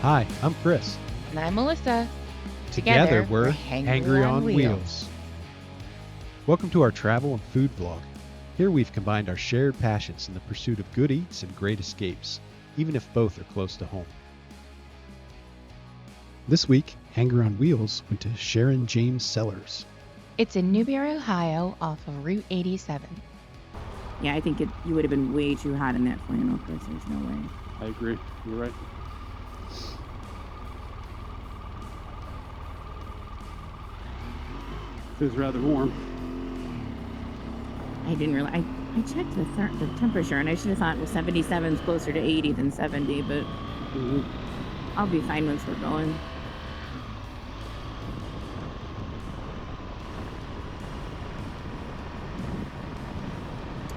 Hi, I'm Chris. And I'm Melissa. Together we're Hangry On Wheels. Welcome to our travel and food vlog. Here we've combined our shared passions in the pursuit of good eats and great escapes, even if both are close to home. This week, Hangry On Wheels went to Sharon James Cellars. It's in Newbury, Ohio, off of Route 87. Yeah, I think you would have been way too hot in that flannel, Chris. There's no way. I agree. You're right. Feels rather warm. I didn't realize. I checked the temperature, and I should have thought, well, 77 is closer to 80 than 70, but I'll be fine once we're going.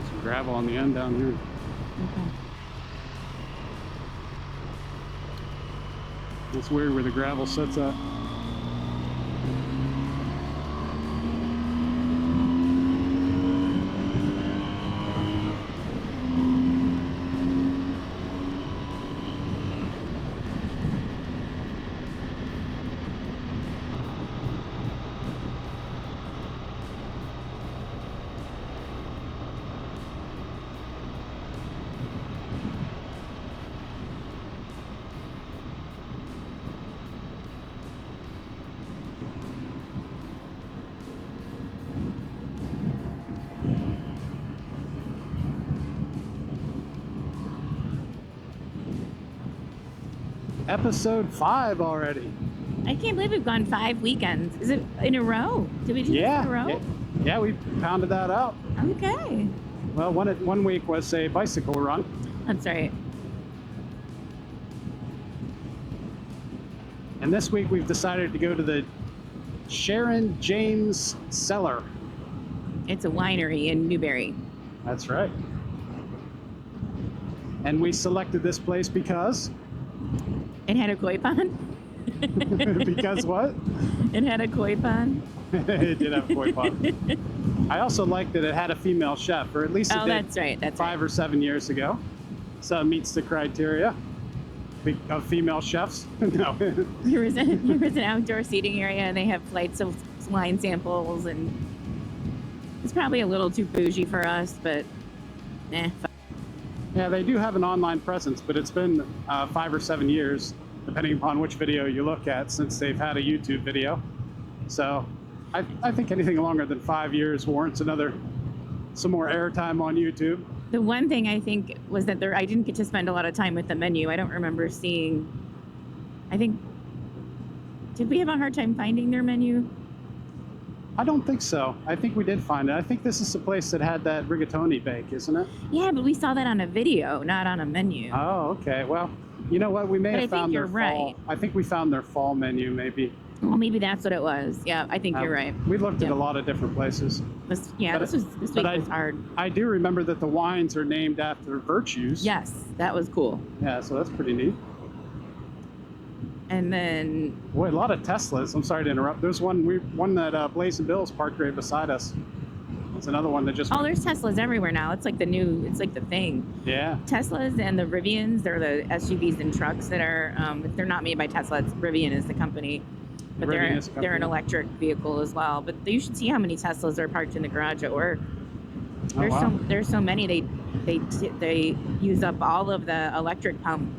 Some gravel on the end down here. Okay. It's weird where the gravel sits at. Episode 5 already. I can't believe we've gone 5 weekends. Is it in a row? Did we do this in a row? Yeah, we pounded that out. Okay. Well, one week was a bicycle run. That's right. And this week we've decided to go to the Sharon James Cellars. It's a winery in Newbury. That's right. And we selected this place because... It had a koi pond. Because what? It had a koi pond. It did have a koi pond. I also liked that it had a female chef, or at least it did. That's right. That's 5 or 7 years ago. So it meets the criteria of female chefs. No. There was an outdoor seating area, and they have flights of wine samples, and it's probably a little too bougie for us, but Yeah, they do have an online presence, but it's been 5 or 7 years, depending upon which video you look at, since they've had a YouTube video. So I think anything longer than 5 years warrants some more airtime on YouTube. The one thing I think was that I didn't get to spend a lot of time with the menu. I don't remember seeing, did we have a hard time finding their menu? I don't think so. I think we did find it. I think this is the place that had that rigatoni bake, isn't it? Yeah, but we saw that on a video, not on a menu. Oh, okay. Well, you know what? We may have found their fall. Right. I think we found their fall menu, maybe. Well, maybe that's what it was. Yeah, I think you're right. We looked at a lot of different places. This week was hard. I do remember that the wines are named after virtues. Yes, that was cool. Yeah, so that's pretty neat. And then... Boy, a lot of Teslas. I'm sorry to interrupt. There's one that Blaze and Bill's parked right beside us. It's another one that just... Oh, there's Teslas everywhere now. It's like the thing. Yeah. Teslas and the Rivians, they're the SUVs and trucks that are, they're not made by Tesla. Rivian is the company. But they're an electric vehicle as well. But you should see how many Teslas are parked in the garage at work. There's so many. They use up all of the electric pump.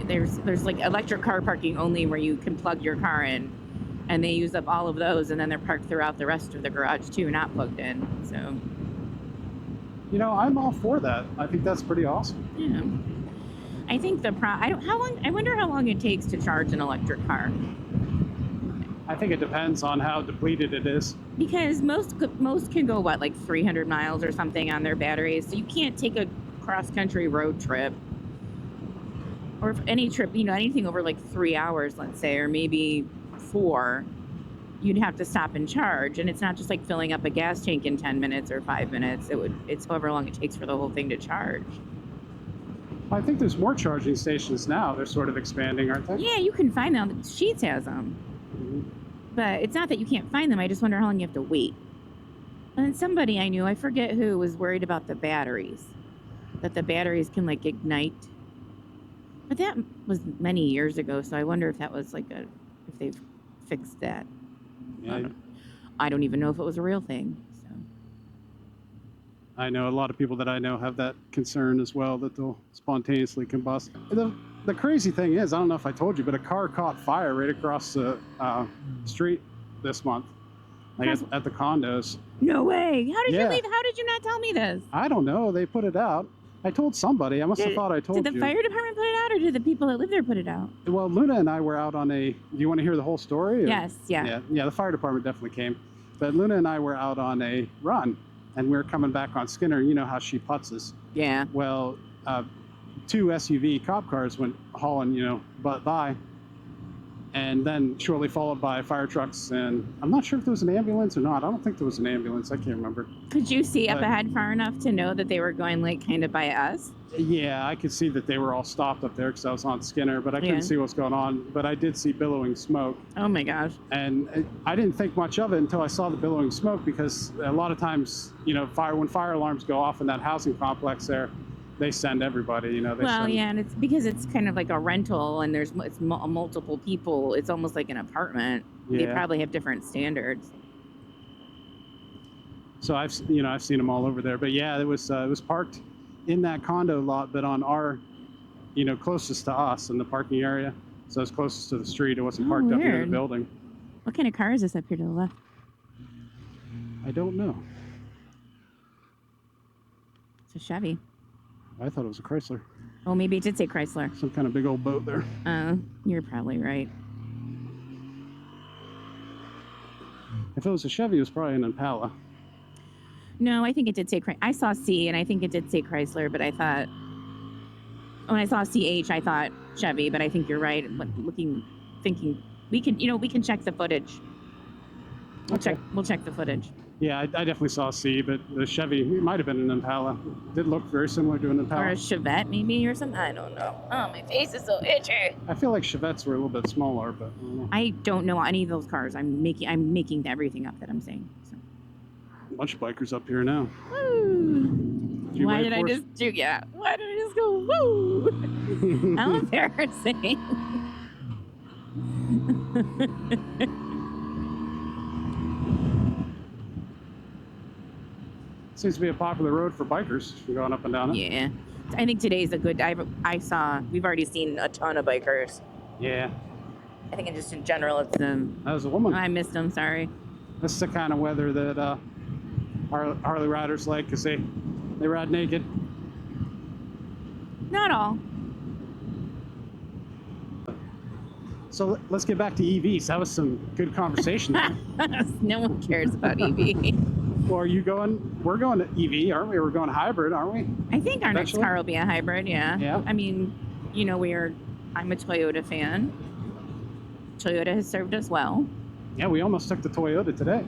There's like electric car parking only where you can plug your car in, and they use up all of those, and then they're parked throughout the rest of the garage too, not plugged in. So, I'm all for that. I think that's pretty awesome. Yeah. I think I wonder how long it takes to charge an electric car. I think it depends on how depleted it is. Because most can go, like 300 miles or something on their batteries. So you can't take a cross-country road trip. Or if any trip, anything over like 3 hours, let's say, or maybe 4, you'd have to stop and charge. And it's not just like filling up a gas tank in 10 minutes or 5 minutes. It's however long it takes for the whole thing to charge. I think there's more charging stations now. They're sort of expanding, aren't they? Yeah, you can find them. Sheetz has them. Mm-hmm. But it's not that you can't find them. I just wonder how long you have to wait. And somebody I knew, I forget who, was worried about the batteries. that the batteries can like ignite. But that was many years ago, so I wonder if that was like if they've fixed that. Yeah, I don't even know if it was a real thing. So I know a lot of people that I know have that concern as well, that they'll spontaneously combust. The crazy thing is, I don't know if I told you, but a car caught fire right across the street this month, like at the condos. No way! How did Yeah. you leave? How did you not tell me this? I don't know. They put it out. I told somebody. I must have thought I told you. Did the fire department put it out, or did the people that live there put it out? Well, Luna and I were out on a. Do you want to hear the whole story? Or? Yes. Yeah. Yeah. The fire department definitely came, but Luna and I were out on a run, and we were coming back on Skinner. You know how she putzes. Yeah. Well, 2 SUV cop cars went hauling, by, and then shortly followed by fire trucks. And I'm not sure if there was an ambulance or not. I don't think there was an ambulance. I can't remember. Could you see up ahead far enough to know that they were going like kind of by us? Yeah, I could see that they were all stopped up there because I was on Skinner, but I couldn't see what's going on. But I did see billowing smoke. Oh my gosh. And I didn't think much of it until I saw the billowing smoke, because a lot of times, when fire alarms go off in that housing complex there, they send everybody, And it's because it's kind of like a rental, and it's multiple people. It's almost like an apartment. Yeah. They probably have different standards. So I've seen them all over there. But yeah, it was parked in that condo lot, but on our, closest to us in the parking area. So it's closest to the street. It wasn't parked up near the building. What kind of car is this up here to the left? I don't know. It's a Chevy. I thought it was a Chrysler. Oh, maybe it did say Chrysler. Some kind of big old boat there. You're probably right. If it was a Chevy, it was probably an Impala. No, I think it did say I saw C, and I think it did say Chrysler, but I thought when I saw CH, I thought Chevy, but I think you're right. Thinking we can check the footage. We'll check the footage. Yeah, I definitely saw C, but the Chevy, it might have been an Impala. It did look very similar to an Impala. Or a Chevette, maybe, or something. I don't know. Oh, my face is so itchy. I feel like Chevettes were a little bit smaller, but I don't know any of those cars. I'm making everything up that I'm saying. So. A bunch of bikers up here now. Woo! Why did I just go woo? How embarrassing. Seems to be a popular road for bikers. You're going up and down it. Yeah. I think today's a good... we've already seen a ton of bikers. Yeah. I think just in general, it's them. That was a woman. I missed them, sorry. This is the kind of weather that Harley riders like, because they ride naked. Not all. So let's get back to EVs. That was some good conversation. No one cares about EV. Well, we're going to EV, aren't we? We're going hybrid, aren't we? I think our next car will be a hybrid, yeah. Yeah. I mean, I'm a Toyota fan. Toyota has served us well. Yeah, we almost took the Toyota today.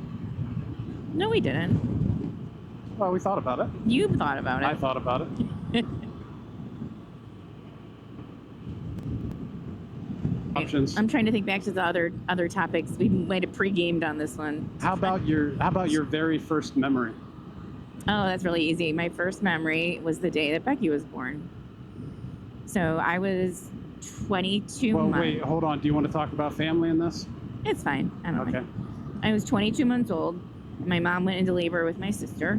No, we didn't. Well, we thought about it. You thought about it. I thought about it. Options. I'm trying to think back to the other topics. We might have pre-gamed on this one. How about your very first memory? Oh, that's really easy. My first memory was the day that Becky was born. So I was 22 months. Well, wait, hold on. Do you want to talk about family in this? It's fine. I don't Okay. know. I was 22 months old. My mom went into labor with my sister,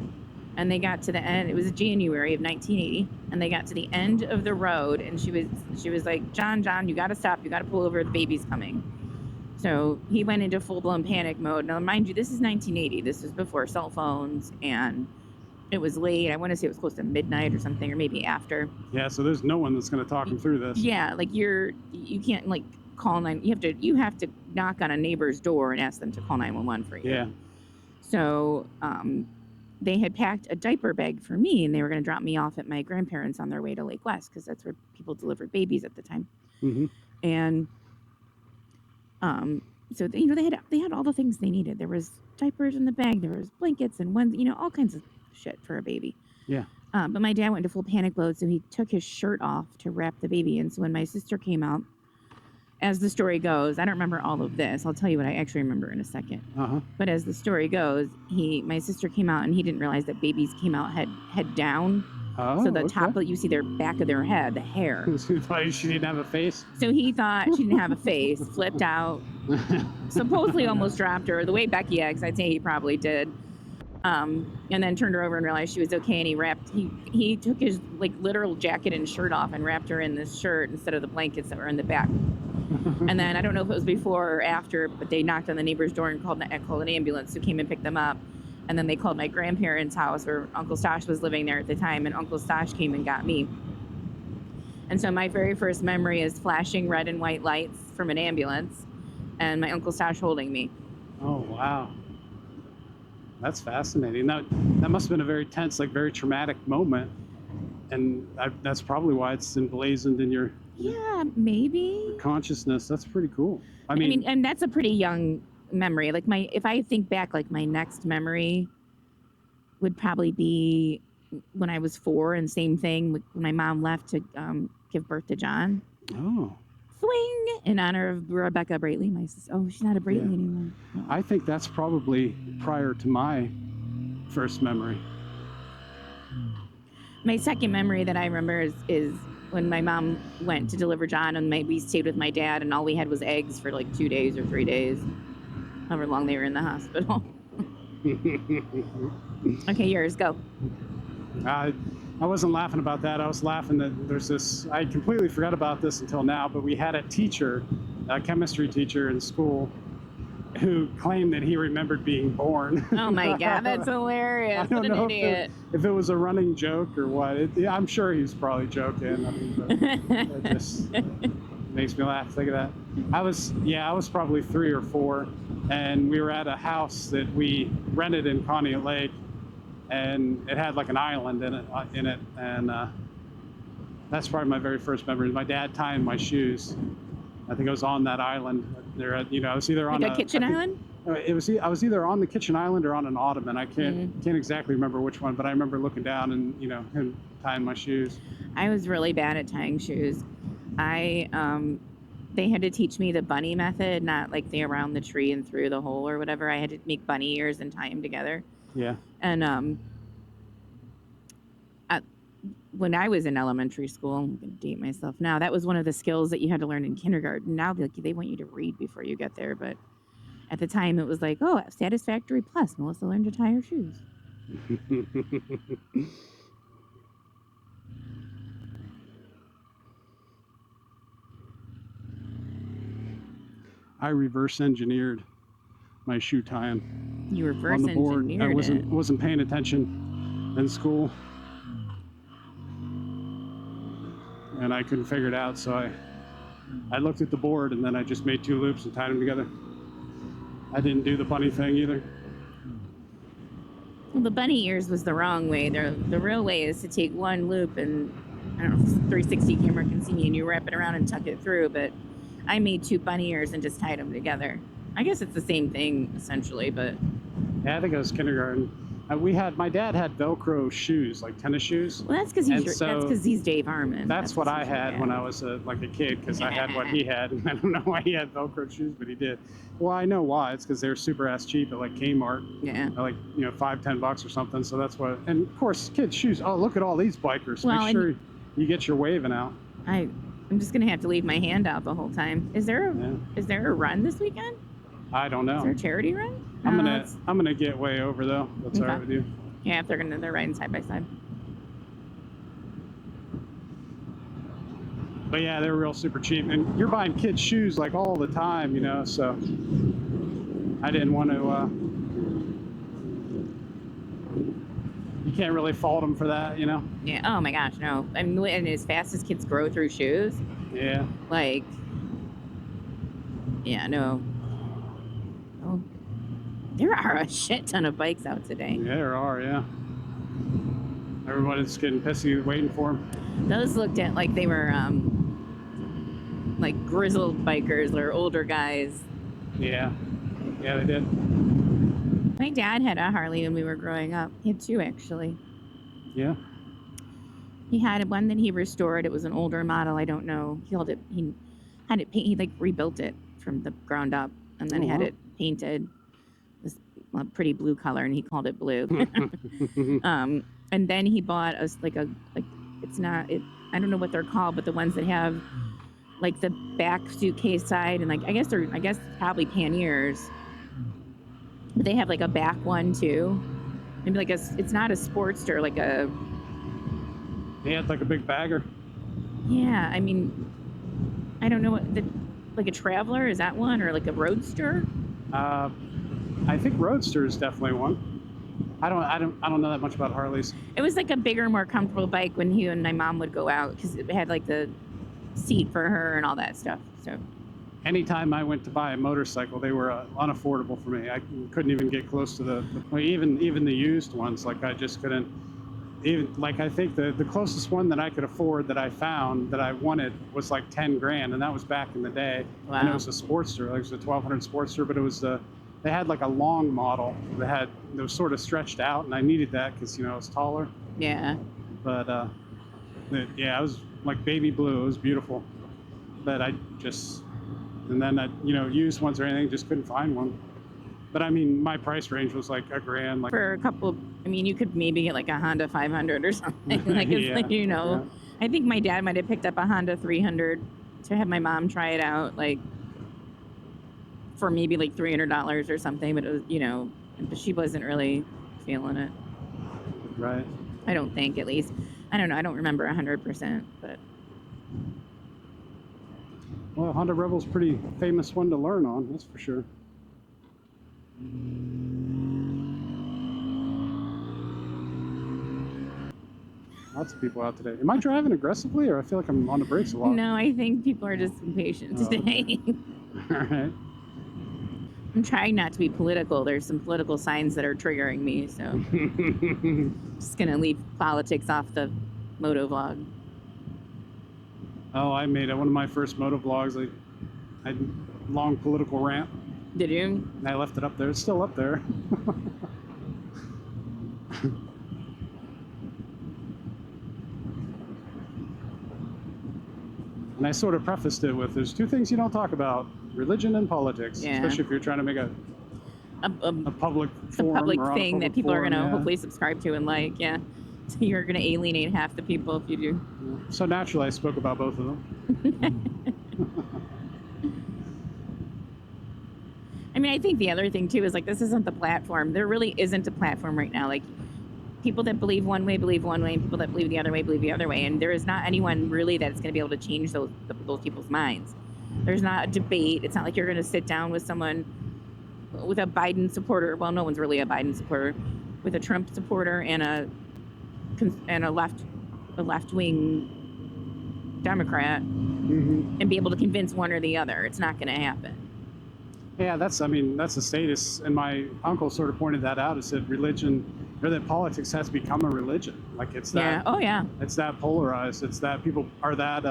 and they got to the end. It was January of 1980, and they got to the end of the road, and she was like, John, you got to stop. You got to pull over. The baby's coming. So he went into full-blown panic mode. Now, mind you, this is 1980. This was before cell phones, and it was late. I want to say it was close to midnight or something, or maybe after. Yeah, so there's no one that's going to talk him through this. Yeah, like you can't like call 9. You have to knock on a neighbor's door and ask them to call 911 for you. Yeah. So they had packed a diaper bag for me, and they were going to drop me off at my grandparents on their way to Lake West, because that's where people delivered babies at the time. Mm-hmm. And so they had all the things they needed. There was diapers in the bag, there was blankets and all kinds of shit for a baby. Yeah. But my dad went into full panic mode, so he took his shirt off to wrap the baby in. So when my sister came out, as the story goes, I don't remember all of this. I'll tell you what I actually remember in a second. Uh-huh. But as the story goes, my sister came out, and he didn't realize that babies came out head down. Oh, So the okay. top, you see their back of their head, the hair. She thought she didn't have a face. So he thought she didn't have a face, flipped out, supposedly almost dropped her. The way Becky acts, I'd say he probably did. And then turned her over and realized she was okay, and he took his like literal jacket and shirt off and wrapped her in this shirt instead of the blankets that were in the back. And then I don't know if it was before or after, but they knocked on the neighbor's door and called an ambulance who came and picked them up. And then they called my grandparents' house where Uncle Stosh was living there at the time, and Uncle Stosh came and got me. And so my very first memory is flashing red and white lights from an ambulance and my Uncle Stosh holding me. Oh, wow. That's fascinating. That must have been a very tense, like very traumatic moment. And that's probably why it's emblazoned in your maybe consciousness. That's pretty cool. I mean, and that's a pretty young memory. Like if I think back, like my next memory would probably be when I was 4, and same thing when my mom left to give birth to John. Oh. Swing in honor of Rebecca Braitley, my sister. Oh, she's not a Braitley anymore. Oh. I think that's probably prior to my first memory. My second memory that I remember is when my mom went to deliver John, and we stayed with my dad, and all we had was eggs for like 2 days or 3 days, however long they were in the hospital. Okay, yours, go. I wasn't laughing about that. I was laughing that there's this, I completely forgot about this until now, but we had a teacher, a chemistry teacher in school, who claimed that he remembered being born. Oh my God, that's hilarious. I don't What an know idiot. if it was a running joke or what. I'm sure he was probably joking. I mean, but it just makes me laugh to think of that. I was probably 3 or 4, and we were at a house that we rented in Conneaut Lake, and it had like an island in it, and that's probably my very first memory. My dad tying my shoes. I think I was on that island. There, I was either on a kitchen island. I was either on the kitchen island or on an ottoman. I can't exactly remember which one, but I remember looking down and him tying my shoes. I was really bad at tying shoes. They had to teach me the bunny method, not like the around the tree and through the hole or whatever. I had to make bunny ears and tie them together. Yeah. And when I was in elementary school, I'm going to date myself now, that was one of the skills that you had to learn in kindergarten. Now they want you to read before you get there, but at the time it was like, oh, satisfactory plus, Melissa learned to tie her shoes. I reverse engineered my shoe tying. You reverse on the board. engineered I wasn't paying attention in school, and I couldn't figure it out. So I looked at the board, and then I just made 2 loops and tied them together. I didn't do the bunny thing either. Well, the bunny ears was the wrong way. The real way is to take 1 loop, and I don't know if 360 camera can see me, and you wrap it around and tuck it through, but I made 2 bunny ears and just tied them together. I guess it's the same thing essentially, but yeah, I think it was kindergarten. My dad had Velcro shoes, like tennis shoes. Well, that's because he's Dave Harmon. That's what I had when I was a kid, because I had what he had. I don't know why he had Velcro shoes, but he did. Well, I know why. It's because they're super ass cheap at like Kmart. Yeah. Like $5-10 or something. So that's what. And of course, kids' shoes. Oh, look at all these bikers. Well, make sure you get your waving out. I'm just gonna have to leave my hand out the whole time. Is there a run this weekend? I don't know. Is there a charity run? I'm gonna get way over though. That's Okay. all right with you. Yeah, if they're riding side by side. But yeah, they're real super cheap, and you're buying kids' shoes like all the time, So I didn't want to. You can't really fault them for that, Yeah. Oh my gosh, no. I mean, and as fast as kids grow through shoes. Yeah. Like. Yeah. No. Oh. There are a shit ton of bikes out today. Yeah, there are. Yeah. Everybody's getting pissy waiting for them. Those looked at like they were like grizzled bikers or older guys. Yeah. Yeah, they did. My dad had a Harley when we were growing up. He had 2 actually. Yeah. He had one that he restored. It was an older model. I don't know. He had it paint. He like rebuilt it from the ground up, and then had it painted this pretty blue color, and he called it blue. And then he bought us like it's not it. I don't know what they're called, but the ones that have like the back suitcase side and like I guess probably panniers. But they have like a back one too. Maybe like it's not a Sportster, like a. He had like a big bagger. Yeah, I mean, I don't know like a Traveler, is that one, or like a Roadster? I think Roadster is definitely one. I don't know that much about Harleys. It was like a bigger, more comfortable bike when he and my mom would go out because it had like the seat for her and all that stuff. So. Anytime I went to buy a motorcycle, they were unaffordable for me. I couldn't even get close to even the used ones. Like I just couldn't. Even like I think the closest one that I could afford that I found that I wanted was like 10 grand, and that was back in the day. Wow. And it was a Sportster. Like it was a 1200 Sportster, but it was they had like a long model that was sort of stretched out, and I needed that because it was taller. Yeah. But it was like baby blue. It was beautiful. But I just. And then used ones or anything, just couldn't find one. But I mean, my price range was like $1 grand. Like for a couple, I mean, you could maybe get like a Honda 500 or something. Like it's yeah. I think my dad might have picked up a Honda 300 to have my mom try it out, like for maybe like $300 or something. But it was, but she wasn't really feeling it. Right. I don't think, at least. I don't know. I don't remember 100%, but. Well, Honda Rebel's a pretty famous one to learn on, that's for sure. Lots of people out today. Am I driving aggressively, or I feel like I'm on the brakes a lot? No, I think people are just impatient today. All right. I'm trying not to be political. There's some political signs that are triggering me, so just gonna leave politics off the moto vlog. Oh, I made one of my first moto vlogs. I had a long political rant. Did you? And I left it up there. It's still up there. And I sort of prefaced it with, there's two things you don't talk about, religion and politics, especially if you're trying to make a public forum, a public or thing a that people are going to yeah. hopefully subscribe to and like, yeah. So you're going to alienate half the people if you do. So naturally, I spoke about both of them. I mean, I think the other thing, too, is like, this isn't the platform. There really isn't a platform right now. Like, people that believe one way, and people that believe the other way, believe the other way. And there is not anyone really that's going to be able to change those people's minds. There's not a debate. It's not like you're going to sit down with someone, with a Biden supporter. Well, no one's really a Biden supporter. With a Trump supporter and a left-wing Democrat, and be able to convince one or the other. It's not going to happen. Yeah, that's the status. And my uncle sort of pointed that out. He said religion, or that politics has become a religion. Like it's that. Yeah. Oh, yeah. It's that polarized. It's that people are that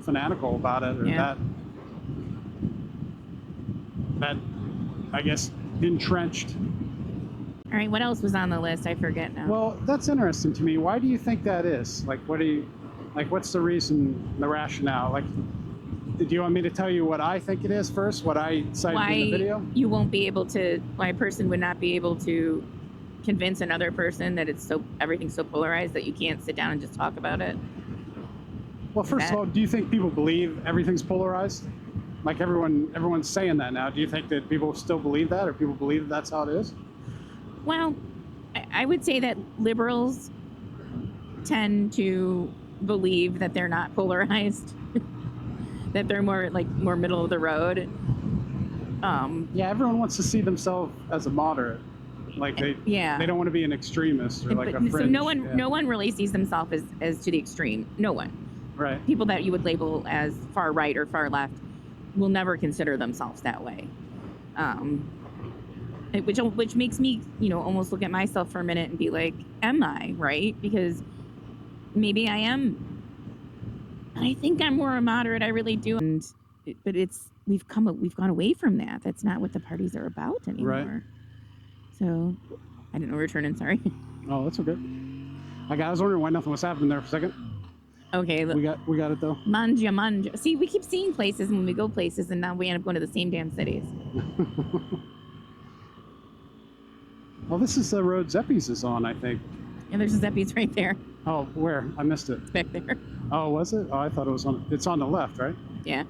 fanatical about it, or that I guess entrenched. All right, what else was on the list? I forget now. Well, that's interesting to me. Why do you think that is? Like, what's the reason, the rationale? Like, do you want me to tell you what I think it is first? What I cited in the video? Why a person would not be able to convince another person that everything's so polarized that you can't sit down and just talk about it? Well, first of all, do you think people believe everything's polarized? Like everyone's saying that now. Do you think that people still believe that, or people believe that's how it is? Well, I would say that liberals tend to believe that they're not polarized, that they're more middle of the road. Yeah, everyone wants to see themselves as a moderate. Like they don't want to be an extremist or like a fringe. So no one really sees themselves as to the extreme. No one. Right. People that you would label as far right or far left will never consider themselves that way. Which makes me, almost look at myself for a minute and be like, am I right? Because maybe I am. And I think I'm more a moderate. I really do. But we've gone away from that. That's not what the parties are about anymore. Right. So I didn't know we were turning. Sorry. Oh, that's okay. I was wondering why nothing was happening there for a second. Okay. We got it though. Manja. See, we keep seeing places when we go places, and now we end up going to the same damn cities. Well, this is the road Zeppies is on, I think. Yeah, there's Zeppi's right there. Oh, where? I missed it. It's back there. Oh, was it? Oh, I thought it was on. It's on the left, right? Yeah.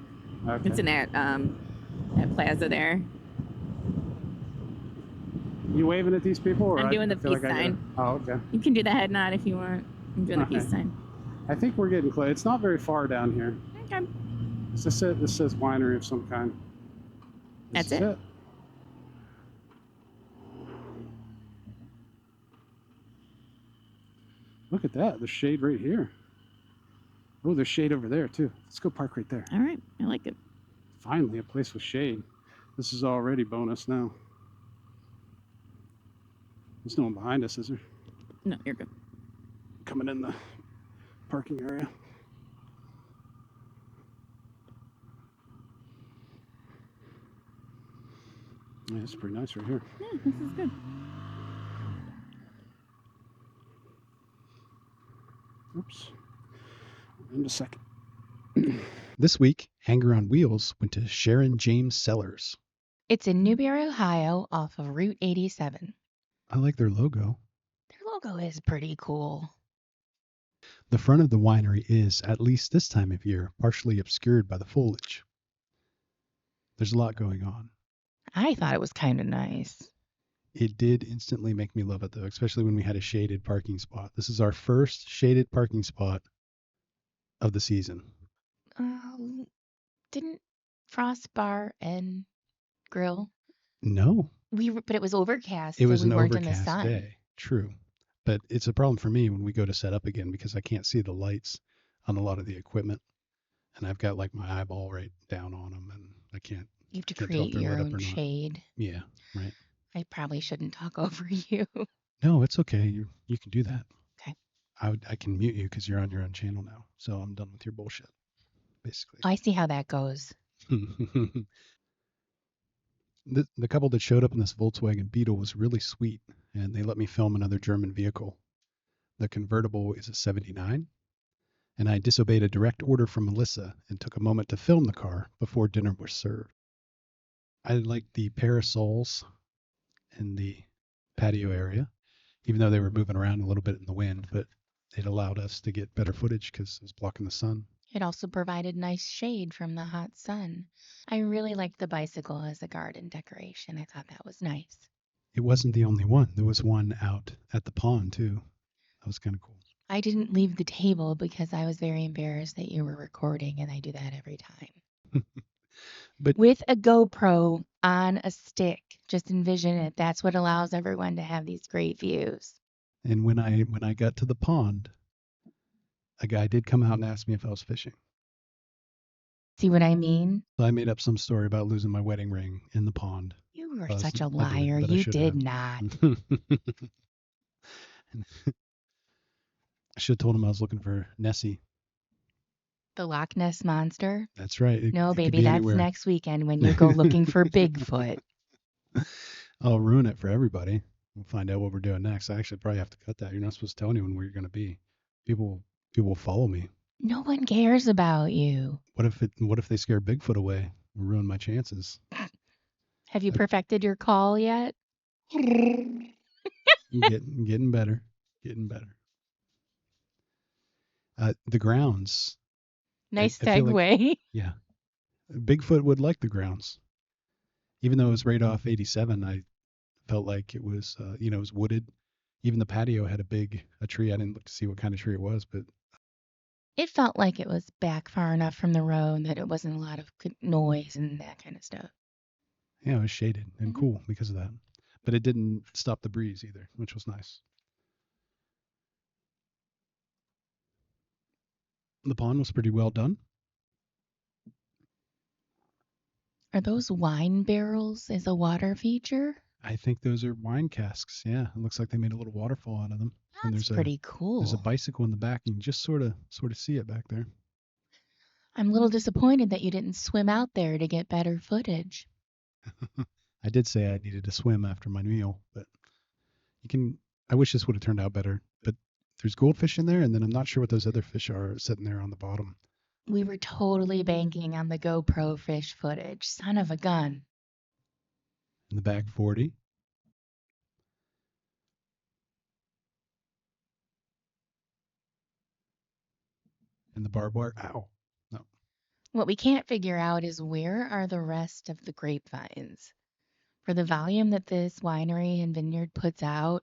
Okay. It's in that plaza there. You waving at these people? Or I'm doing the feel peace like sign. Oh, okay. You can do the head nod if you want. I'm doing the peace sign. I think we're getting close. It's not very far down here. Okay. Is this it? This says winery of some kind. That's it. Look at that. There's shade right here. Oh, there's shade over there, too. Let's go park right there. All right. I like it. Finally, a place with shade. This is already bonus now. There's no one behind us, is there? No, you're good. Coming in the parking area. Yeah, it's pretty nice right here. Yeah, this is good. Oops. In a second. This week, Hangry On Wheels went to Sharon James Cellars. It's in Newbury, Ohio, off of Route 87. I like their logo. Their logo is pretty cool. The front of the winery is, at least this time of year, partially obscured by the foliage. There's a lot going on. I thought it was kind of nice. It did instantly make me love it, though, especially when we had a shaded parking spot. This is our first shaded parking spot of the season. Didn't Frost Bar and Grill? No. But it was overcast. It was so we an weren't overcast in the sun. day. True. But it's a problem for me when we go to set up again because I can't see the lights on a lot of the equipment. And I've got like my eyeball right down on them and I can't. You have to can't tell if create they're your lit up own or not. shade. Yeah, right. I probably shouldn't talk over you. No, it's okay. You can do that. Okay. I can mute you because you're on your own channel now. So I'm done with your bullshit, basically. I see how that goes. The couple that showed up in this Volkswagen Beetle was really sweet, and they let me film another German vehicle. The convertible is a 79, and I disobeyed a direct order from Melissa and took a moment to film the car before dinner was served. I liked the parasols in the patio area, even though they were moving around a little bit in the wind, but it allowed us to get better footage because it was blocking the sun. It also provided nice shade from the hot sun. I really liked the bicycle as a garden decoration. I thought that was nice. It wasn't the only one. There was one out at the pond, too. That was kind of cool. I didn't leave the table because I was very embarrassed that you were recording, and I do that every time. But with a GoPro on a stick, just envision it. That's what allows everyone to have these great views. And when I got to the pond, a guy did come out and ask me if I was fishing. See what I mean? So I made up some story about losing my wedding ring in the pond. You were such a liar. You did not. I should have told him I was looking for Nessie. The Loch Ness Monster? That's right. No, it baby, that's anywhere. next weekend when you go looking for Bigfoot. I'll ruin it for everybody. We'll find out what we're doing next. I actually probably have to cut that. You're not supposed to tell anyone where you're going to be. People will follow me. No one cares about you. What if they scare Bigfoot away and ruin my chances? Have you perfected your call yet? Getting better. Getting better. The grounds. Nice I feel segue. like, yeah. Bigfoot would like the grounds. Even though it was right off 87, I felt like it was, it was wooded. Even the patio had a tree. I didn't look to see what kind of tree it was, but It felt like it was back far enough from the road that it wasn't a lot of noise and that kind of stuff. yeah, it was shaded and cool because of that. But it didn't stop the breeze either, which was nice. The pond was pretty well done. Are those wine barrels as a water feature? I think those are wine casks. Yeah, it looks like they made a little waterfall out of them. That's pretty cool. There's a bicycle in the back. You can just sort of see it back there. I'm a little disappointed that you didn't swim out there to get better footage. I did say I needed to swim after my meal, but I wish this would have turned out better. But there's goldfish in there, and then I'm not sure what those other fish are sitting there on the bottom. We were totally banking on the GoPro fish footage. Son of a gun. In the back 40. And the barbed wire. Ow. No. What we can't figure out is where are the rest of the grapevines? For the volume that this winery and vineyard puts out,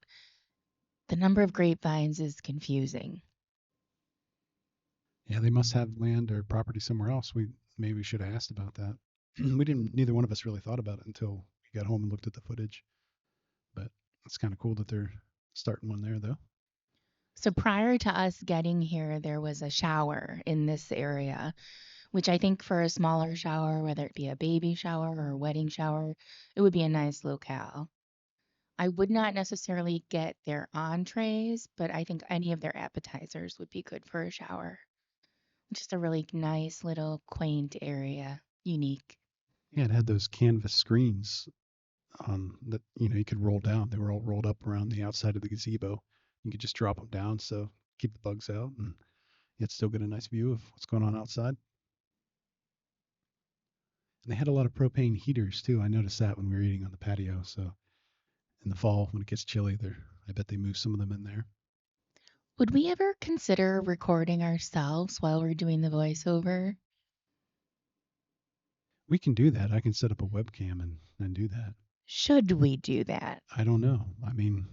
the number of grapevines is confusing. Yeah, they must have land or property somewhere else. Maybe we should have asked about that. Neither one of us really thought about it until we got home and looked at the footage. But it's kind of cool that they're starting one there, though. So prior to us getting here, there was a shower in this area, which I think for a smaller shower, whether it be a baby shower or a wedding shower, it would be a nice locale. I would not necessarily get their entrees, but I think any of their appetizers would be good for a shower. Just a really nice little quaint area, unique. Yeah, it had those canvas screens that you could roll down. They were all rolled up around the outside of the gazebo. You could just drop them down, so keep the bugs out, and yet still get a nice view of what's going on outside. And they had a lot of propane heaters too. I noticed that when we were eating on the patio. So in the fall, when it gets chilly, I bet they move some of them in there. Would we ever consider recording ourselves while we're doing the voiceover? We can do that. I can set up a webcam and do that. Should we do that? I don't know. I mean,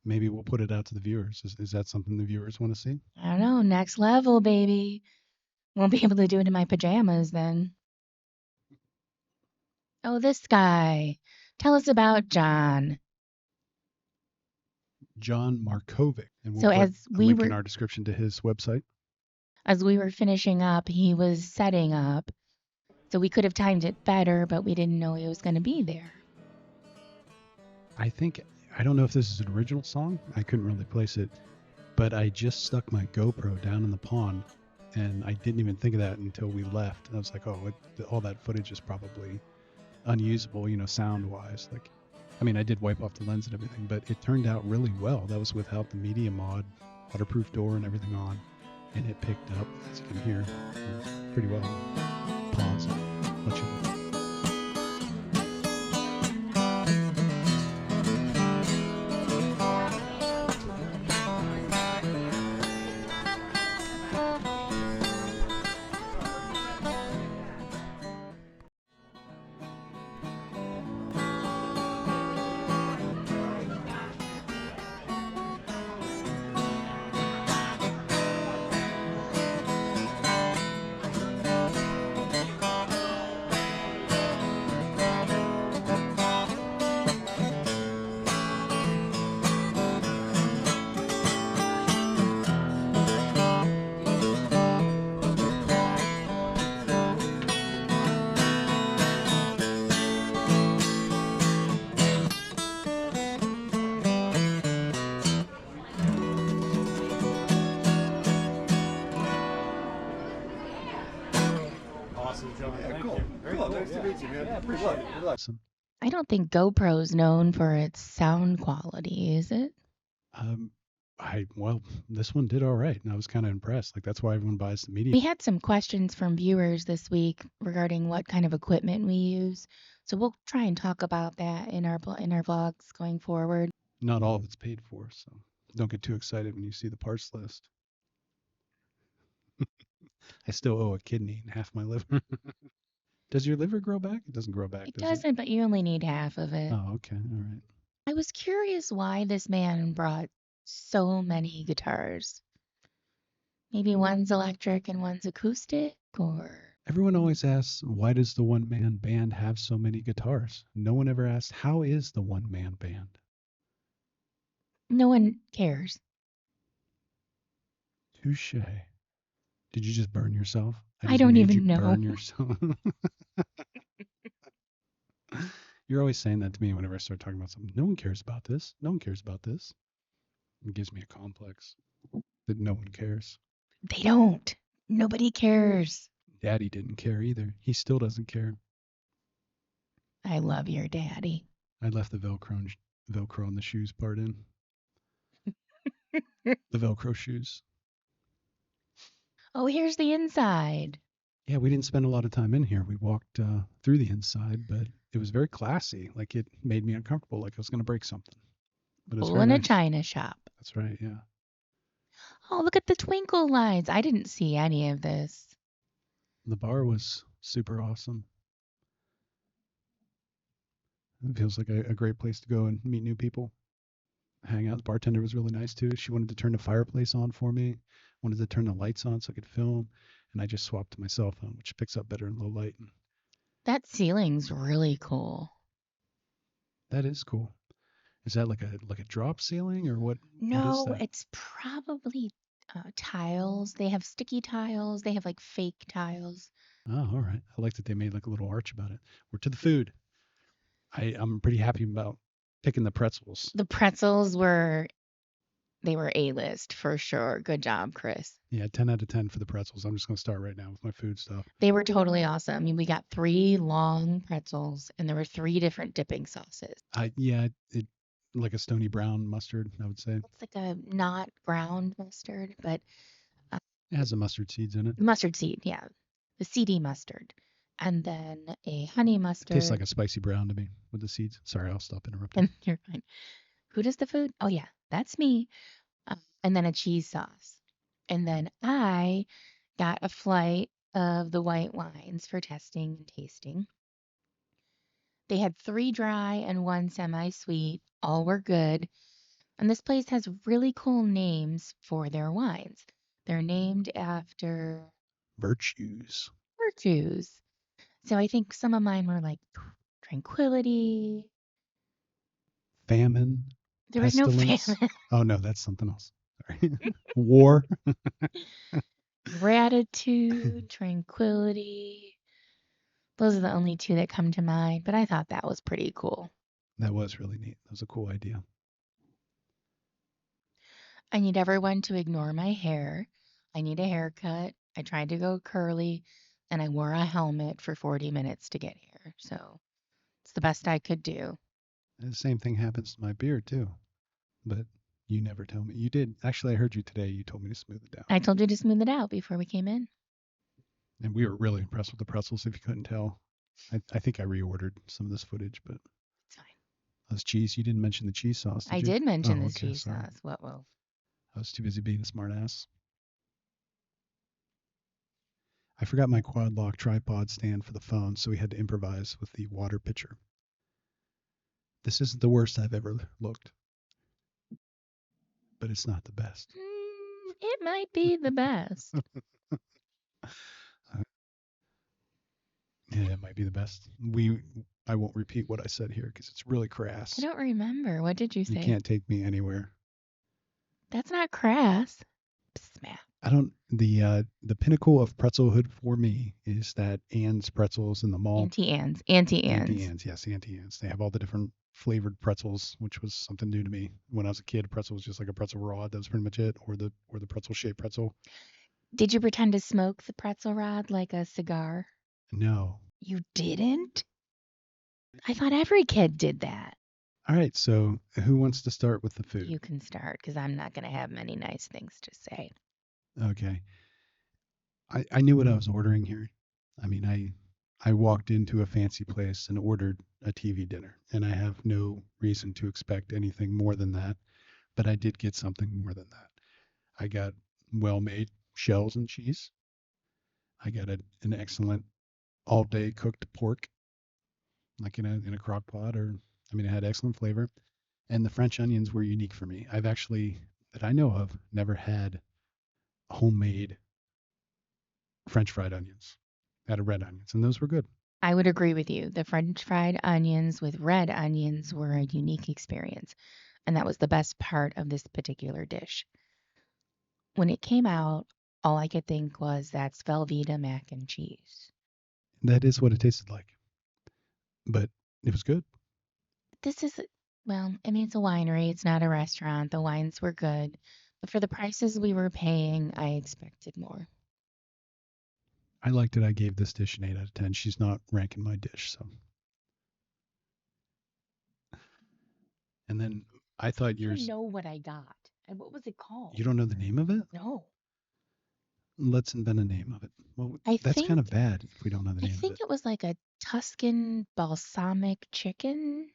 maybe we'll put it out to the viewers. Is that something the viewers want to see? I don't know. Next level, baby. Won't be able to do it in my pajamas then. Oh, this guy. Tell us about John. John Markovic. And we'll So put as a we link were in our description to his website. As we were finishing up, he was setting up. So we could have timed it better, but we didn't know he was going to be there. I don't know if this is an original song. I couldn't really place it, but I just stuck my GoPro down in the pond, and I didn't even think of that until we left. And I was like, all that footage is probably unusable, sound-wise. I did wipe off the lens and everything, but it turned out really well. That was without the media mod, waterproof door and everything on, and it picked up, as you can hear, pretty well. Pause. Let you. I don't think GoPro's known for its sound quality, is it? This one did all right, and I was kind of impressed. That's why everyone buys the media. We had some questions from viewers this week regarding what kind of equipment we use, so we'll try and talk about that in our vlogs going forward. Not all of it's paid for, so don't get too excited when you see the parts list. I still owe a kidney and half my liver. Does your liver grow back? It doesn't grow back, It does doesn't, but you only need half of it. Oh, okay. All right. I was curious why this man brought so many guitars. Maybe one's electric and one's acoustic, or... Everyone always asks, why does the one-man band have so many guitars? No one ever asks, how is the one-man band? No one cares. Touche. Did you just burn yourself? I don't even know. Burn yourself. You're always saying that to me whenever I start talking about something. No one cares about this. No one cares about this. It gives me a complex that no one cares. They don't. Nobody cares. Daddy didn't care either. He still doesn't care. I love your daddy. I left the Velcro and the shoes part in. The Velcro shoes. Oh, here's the inside. Yeah, we didn't spend a lot of time in here. We walked through the inside, but it was very classy. It made me uncomfortable, like I was going to break something. But it was in nice. a china shop. That's right, yeah. Oh, look at the twinkle lights. I didn't see any of this. The bar was super awesome. It feels like a great place to go and meet new people. Hang out. The bartender was really nice too. She wanted to turn the fireplace on for me, wanted to turn the lights on so I could film, and I just swapped to my cell phone, which picks up better in low light. And That ceiling's really cool. that is cool. Is that like a drop ceiling or what? What is No, that? it's probably tiles. They have sticky tiles. They have like fake tiles. Oh, all right. I like that they made like a little arch about it. We're to the food. I'm pretty happy about picking the pretzels. The pretzels were A-list for sure. Good job, Chris. Yeah, 10 out of 10 for the pretzels. I'm just going to start right now with my food stuff. They were totally awesome. I mean, we got 3 long pretzels and there were 3 different dipping sauces. It like a stony brown mustard, I would say. It's like a not ground mustard, but It has the mustard seeds in it. mustard seed, yeah. The seedy mustard. And then a honey It mustard. tastes like a spicy brown to me with the seeds. Sorry, I'll stop interrupting. And you're fine. Who does the food? Oh, yeah, that's me. And then a cheese sauce. And then I got a flight of the white wines for testing and tasting. They had 3 dry and 1 semi-sweet. All were good. And this place has really cool names for their wines. They're named after Virtues. So I think some of mine were like tranquility. Famine. There was no pestilence. famine. Oh, no, that's something else. Sorry. War. Gratitude, tranquility. Those are the only 2 that come to mind, but I thought that was pretty cool. That was really neat. That was a cool idea. I need everyone to ignore my hair. I need a haircut. I tried to go curly, and I wore a helmet for 40 minutes to get here. So it's the best I could do. And the same thing happens to my beard, too. But you never tell me. You did. Actually, I heard you today. You told me to smooth it down. I told you to smooth it out before we came in. And we were really impressed with the pretzels, if you couldn't tell. I think I reordered some of this footage, but It's fine. those cheese. You didn't mention the cheese sauce, did I you? did mention Oh, the okay, cheese sorry. sauce. What will? I was too busy being a smart ass. I forgot my quad lock tripod stand for the phone, so we had to improvise with the water pitcher. This isn't the worst I've ever looked, but it's not the best. It might be the best. Yeah, it might be the best. I won't repeat what I said here because it's really crass. I don't remember. What did you say? You can't take me anywhere. That's not crass. Smack. I don't. The pinnacle of pretzelhood for me is that Ann's pretzels in the mall. Auntie Anne's. Yes, Auntie Anne's. They have all the different flavored pretzels, which was something new to me. When I was a kid, a pretzel was just like a pretzel rod. That was pretty much it, or the pretzel shaped pretzel. Did you pretend to smoke the pretzel rod like a cigar? No. You didn't? I thought every kid did that. All right, so who wants to start with the food? You can start because I'm not going to have many nice things to say. Okay. I knew what I was ordering here. I mean, I walked into a fancy place and ordered a TV dinner, and I have no reason to expect anything more than that, but I did get something more than that. I got well-made shells and cheese. I got an excellent all-day cooked pork, like in a crock pot, or I mean, it had excellent flavor, and the French onions were unique for me. I've actually, that I know of, never had homemade French fried onions out of red onions, and those were good. I would agree with you. The French fried onions with red onions were a unique experience, and that was the best part of this particular dish. When it came out, all I could think was that's Velveeta mac and cheese. That is what it tasted like, but it was good. This is, well, I mean, it's a winery. It's not a restaurant. The wines were good, but for the prices we were paying, I expected more. I liked it. I gave this dish an 8 out of 10. She's not ranking my dish, so. And then I thought yours. I know what I got. And what was it called? You don't know the name of it? No. Let's invent a name of it. Well, I that's think- kind of bad if we don't know the I name of think it. it was like a Tuscan balsamic chicken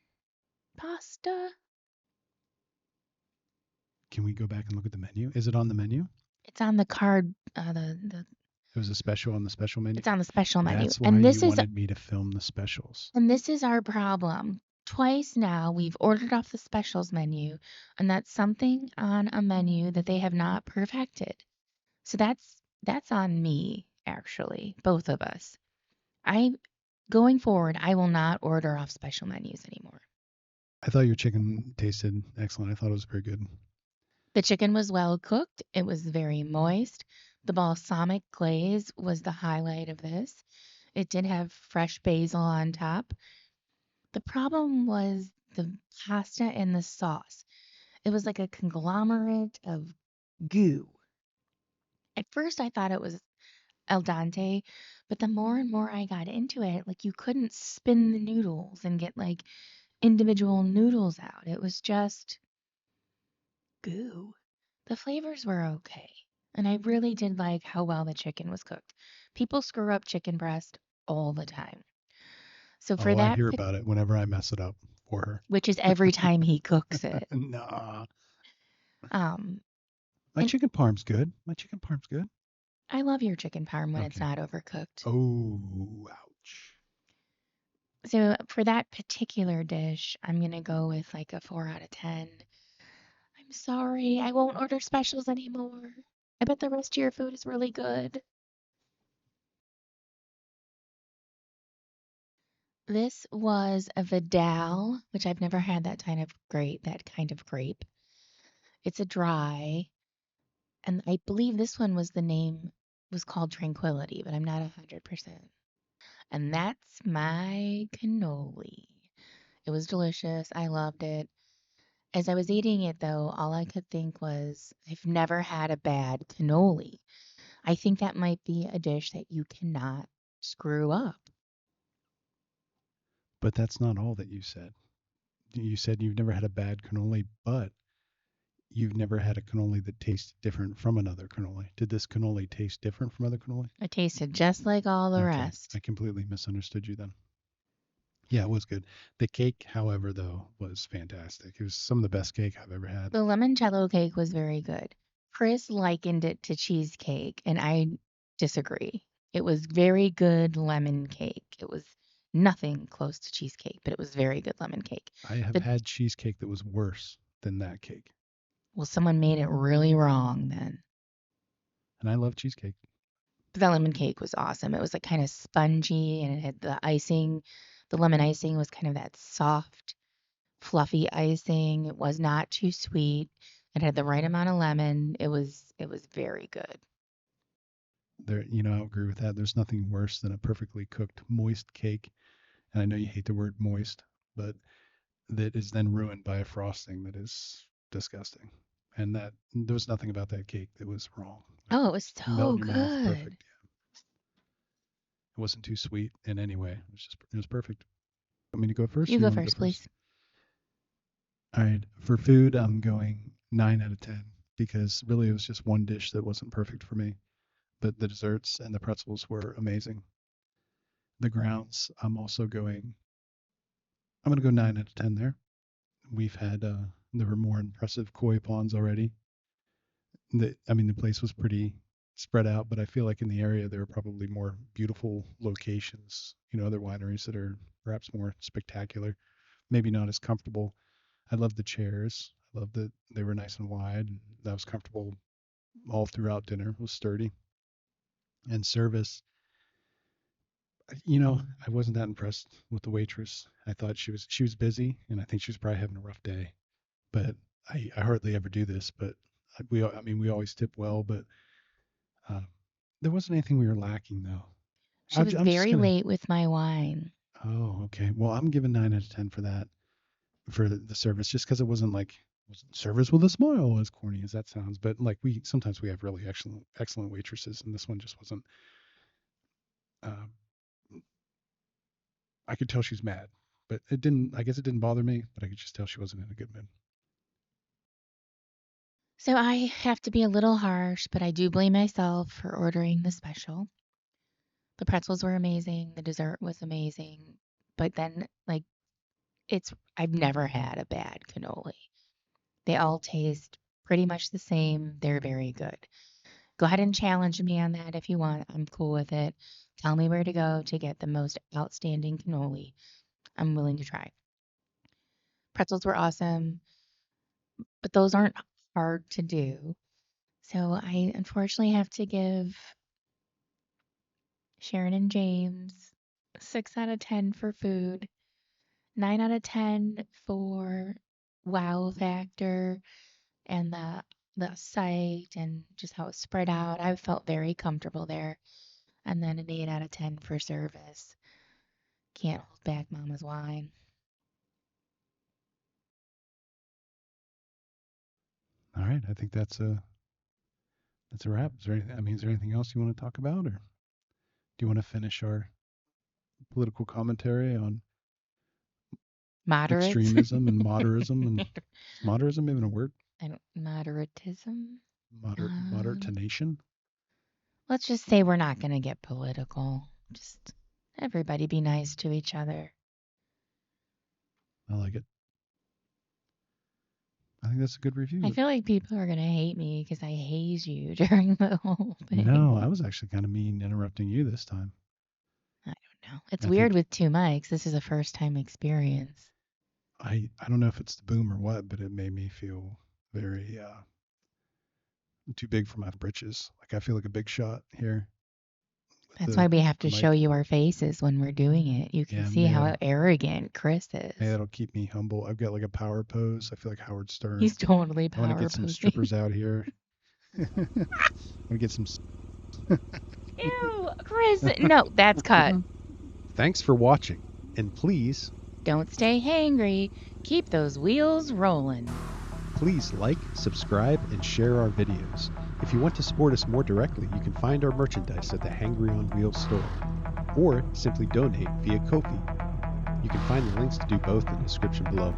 pasta. Can we go back and look at the menu? Is it on the menu? It's on the card. The It was a special on the special menu. It's on the special menu, That's why you wanted me to film the specials. and this is our problem. Twice now we've ordered off the specials menu, and that's something on a menu that they have not perfected. So that's on me, actually, both of us. I Going forward, I will not order off special menus anymore. I thought your chicken tasted excellent. I thought it was very good. The chicken was well cooked. It was very moist. The balsamic glaze was the highlight of this. It did have fresh basil on top. The problem was the pasta and the sauce. It was like a conglomerate of goo. At first, I thought it was al dente, but the more and more I got into it, like you couldn't spin the noodles and get like individual noodles out. It was just goo. The flavors were okay. And I really did like how well the chicken was cooked. People screw up chicken breast all the time. So for I that, hear about it whenever I mess it up for her. which is every time he cooks it. Nah. Um, My and chicken parm's good. I love your chicken parm when it's Okay. not overcooked. Oh, ouch. So for that particular dish, I'm gonna go with like a 4 out of 10. I'm sorry, I won't order specials anymore. I bet the rest of your food is really good. This was a Vidal, which I've never had that kind of grape. It's a dry, and I believe this one was called Tranquility, but I'm not 100%. And that's my cannoli. It was delicious. I loved it. As I was eating it, though, all I could think was, I've never had a bad cannoli. I think that might be a dish that you cannot screw up. But that's not all that you said. You said you've never had a bad cannoli, but you've never had a cannoli that tastes different from another cannoli. Did this cannoli taste different from other cannoli? It tasted just like all the Okay. rest. I completely misunderstood you then. Yeah, it was good. The cake, however, though, was fantastic. It was some of the best cake I've ever had. The limoncello cake was very good. Chris likened it to cheesecake, and I disagree. It was very good lemon cake. It was nothing close to cheesecake, but it was very good lemon cake. I have The, had cheesecake that was worse than that cake. well, someone made it really wrong then. And I love cheesecake. But the lemon cake was awesome. It was like kind of spongy, and it had the icing. The lemon icing was kind of that soft, fluffy icing. It was not too sweet. It had the right amount of lemon. It was very good. There, I agree with that. There's nothing worse than a perfectly cooked moist cake. And I know you hate the word moist, but that is then ruined by a frosting that is disgusting. And that there was nothing about that cake that was wrong. Oh, it was Melt so in your mouth, good. perfect. Yeah. It wasn't too sweet in any way. It was perfect. Want me to go first? You Or go want me to first, please. All right. For food, I'm going 9 out of 10 because really it was just one dish that wasn't perfect for me. But the desserts and the pretzels were amazing. The grounds, I'm going to go 9 out of 10 there. We've had, there were more impressive koi ponds already. The place was pretty spread out, but I feel like in the area there are probably more beautiful locations, other wineries that are perhaps more spectacular, maybe not as comfortable. I love the chairs. I love that they were nice and wide. And that was comfortable all throughout dinner. It was sturdy. And service, I wasn't that impressed with the waitress. I thought she was busy, and I think she was probably having a rough day. But I hardly ever do this, but we always tip well, but uh, there wasn't anything we were lacking though. She was I'm just very gonna. late with my wine. Oh, okay. Well, I'm giving 9 out of 10 for that, for the service, just because it wasn't service with a smile, as corny as that sounds. But like sometimes we have really excellent waitresses, and this one just wasn't. Uh, I could tell she's mad, but it didn't. I guess it didn't bother me, but I could just tell she wasn't in a good mood. So I have to be a little harsh, but I do blame myself for ordering the special. The pretzels were amazing. The dessert was amazing. But then, like, I've never had a bad cannoli. They all taste pretty much the same. They're very good. Go ahead and challenge me on that if you want. I'm cool with it. Tell me where to go to get the most outstanding cannoli. I'm willing to try. Pretzels were awesome, but those aren't hard to do. So I unfortunately have to give Sharon and James 6 out of 10 for food, 9 out of 10 for wow factor and the site and just how it's spread out. I felt very comfortable there. And then an 8 out of 10 for service. Can't hold back Mama's wine. All right, I think that's a wrap. Is there anything else you want to talk about, or do you want to finish our political commentary on Moderates. extremism and moderatism? And is moderatism even a word? Moderatism. Moderatination. Let's just say we're not going to get political. Just everybody be nice to each other. I like it. I think that's a good review. I feel like people are going to hate me because I haze you during the whole thing. No, I was actually kind of mean interrupting you this time. I don't know. It's weird with 2 mics. This is a first time experience. I don't know if it's the boom or what, but it made me feel very too big for my britches. Like I feel like a big shot here. That's why we have to show you our faces when we're doing it. You can see how arrogant Chris is. Hey, that'll keep me humble. I've got like a power pose. I feel like Howard Stern. He's totally power posing. I want to get some strippers out here. I want to get some. Ew, Chris. No, that's cut. Thanks for watching. And please, don't stay hangry. Keep those wheels rolling. Please like, subscribe, and share our videos. If you want to support us more directly, you can find our merchandise at the Hangry On Wheels store, or simply donate via Ko-fi. You can find the links to do both in the description below.